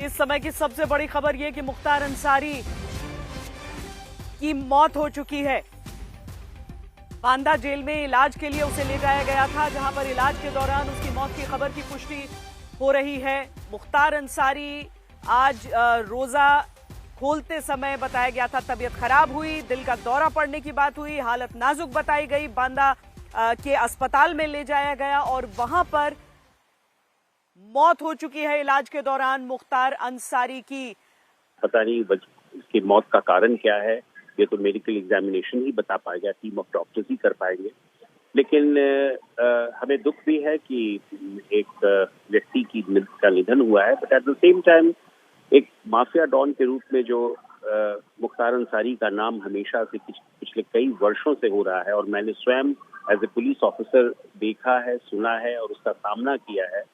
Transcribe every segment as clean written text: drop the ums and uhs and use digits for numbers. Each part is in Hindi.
इस समय की सबसे बड़ी खबर यह कि मुख्तार अंसारी की मौत हो चुकी है। बांदा जेल में इलाज के लिए उसे ले जाया गया था, जहां पर इलाज के दौरान उसकी मौत की खबर की पुष्टि हो रही है। मुख्तार अंसारी आज रोजा खोलते समय बताया गया था तबीयत खराब हुई, दिल का दौरा पड़ने की बात हुई, हालत नाजुक बताई गई। बांदा के अस्पताल में ले जाया गया और वहां पर मौत हो चुकी है इलाज के दौरान मुख्तार अंसारी की। पता नहीं इसकी मौत का कारण क्या है, ये तो मेडिकल एग्जामिनेशन ही बता पाएगा, टीम ऑफ डॉक्टर्स ही कर पाएंगे। लेकिन हमें दुख भी है कि एक व्यक्ति का निधन हुआ है, but at the same time एक माफिया डॉन के रूप में जो मुख्तार अंसारी का नाम हमेशा से पिछले कई वर्षों से हो रहा है और मैंने स्वयं एज ए पुलिस ऑफिसर देखा है, सुना है और उसका सामना किया है,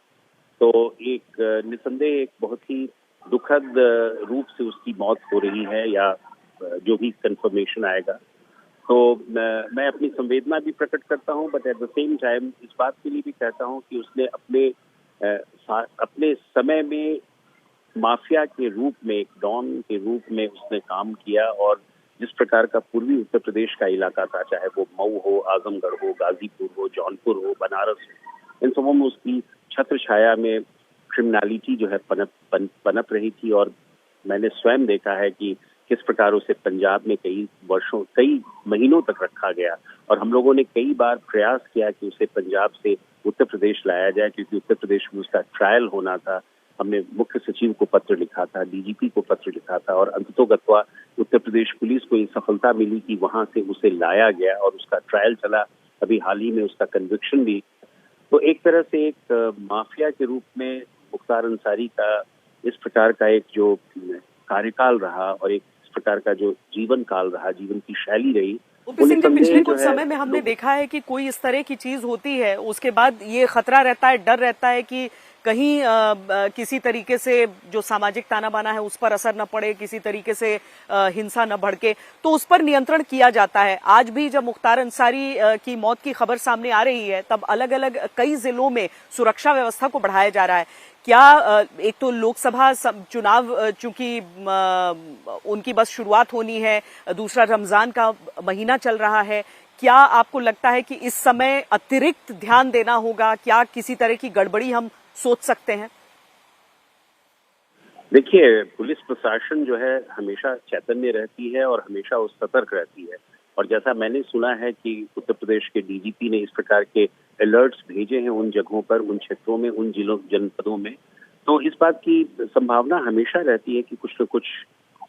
तो एक निसंदेह एक बहुत ही दुखद रूप से उसकी मौत हो रही है या जो भी कंफर्मेशन आएगा। तो मैं अपनी संवेदना भी प्रकट करता हूं, but at the same time इस बात के लिए भी कहता हूं कि उसने अपने समय में माफिया के रूप में, एक डॉन के रूप में उसने काम किया और जिस प्रकार का पूर्वी उत्तर प्रदेश का इलाका था, चाहे वो मऊ हो, आजमगढ़ हो, गाजीपुर हो, जौनपुर हो, बनारस हो, इन सबों में उसकी छत्र छाया में क्रिमिनलिटी जो है पनप रही थी। और मैंने स्वयं देखा है कि किस प्रकार उसे पंजाब में कई महीनों तक रखा गया और हम लोगों ने कई बार प्रयास किया कि उसे पंजाब से उत्तर प्रदेश लाया जाए, क्योंकि उत्तर प्रदेश में उसका ट्रायल होना था। हमने मुख्य सचिव को पत्र लिखा था, डीजीपी को पत्र लिखा था और अंततोगत्वा उत्तर प्रदेश पुलिस को ये सफलता मिली कि वहां से उसे लाया गया और उसका ट्रायल चला। अभी हाल ही में उसका कन्विक्शन भी। तो एक तरह से एक माफिया के रूप में मुख्तार अंसारी का इस प्रकार का एक जो कार्यकाल रहा और एक इस प्रकार का जो जीवन काल रहा, जीवन की शैली रही, पिछले कुछ समय में हमने देखा है कि कोई इस तरह की चीज होती है, उसके बाद ये खतरा रहता है, डर रहता है कि कहीं किसी तरीके से जो सामाजिक ताना बाना है उस पर असर न पड़े, किसी तरीके से हिंसा न भड़के, तो उस पर नियंत्रण किया जाता है। आज भी जब मुख्तार अंसारी की मौत की खबर सामने आ रही है, तब अलग अलग कई जिलों में सुरक्षा व्यवस्था को बढ़ाया जा रहा है। क्या एक तो लोकसभा चुनाव चूंकि उनकी बस शुरुआत होनी है, दूसरा रमजान का महीना चल रहा है, क्या आपको लगता है कि इस समय अतिरिक्त ध्यान देना होगा? क्या किसी तरह की गड़बड़ी हम सोच सकते हैं? देखिए, पुलिस प्रशासन जो है हमेशा चैतन्य रहती है और हमेशा वो सतर्क रहती है और जैसा मैंने सुना है कि उत्तर प्रदेश के डीजीपी ने इस प्रकार के अलर्ट्स भेजे हैं उन जगहों पर, उन क्षेत्रों में, उन जिलों जनपदों में, तो इस बात की संभावना हमेशा रहती है कि कुछ न कुछ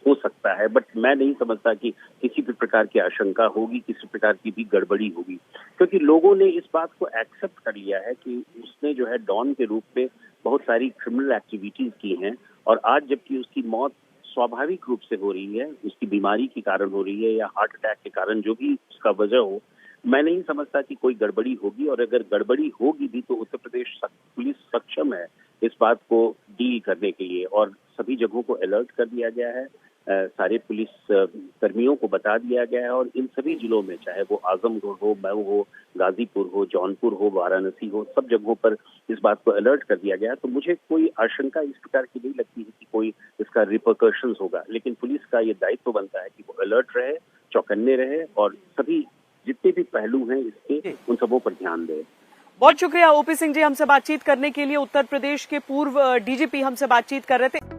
हो सकता है। बट मैं नहीं समझता कि किसी भी प्रकार की आशंका होगी, किसी प्रकार की भी गड़बड़ी होगी, क्योंकि लोगों ने इस बात को एक्सेप्ट कर लिया है कि उसने जो है डॉन के रूप में बहुत सारी क्रिमिनल एक्टिविटीज की हैं और आज जबकि उसकी मौत स्वाभाविक रूप से हो रही है, उसकी बीमारी के कारण हो रही है या हार्ट अटैक के कारण, जो भी उसका वजह हो, मैं नहीं समझता कि कोई गड़बड़ी होगी। और अगर गड़बड़ी होगी भी तो उत्तर प्रदेश पुलिस सक्षम है इस बात को डील करने के लिए और सभी जगहों को अलर्ट कर दिया गया है, सारे पुलिस कर्मियों को बता दिया गया है और इन सभी जिलों में, चाहे वो आजमगढ़ हो, मऊ हो, गाजीपुर हो, जौनपुर हो, वाराणसी हो, सब जगहों पर इस बात को अलर्ट कर दिया गया है। तो मुझे कोई आशंका इस प्रकार की नहीं लगती है कि कोई इसका रिपरकशंस होगा, लेकिन पुलिस का ये दायित्व बनता है कि वो अलर्ट रहे, चौकन्ने रहे और सभी जितने भी पहलू हैं इसके उन सबों पर ध्यान दें। बहुत शुक्रिया ओपी सिंह जी, हमसे बातचीत करने के लिए। उत्तर प्रदेश के पूर्व डीजीपी हमसे बातचीत कर रहे थे।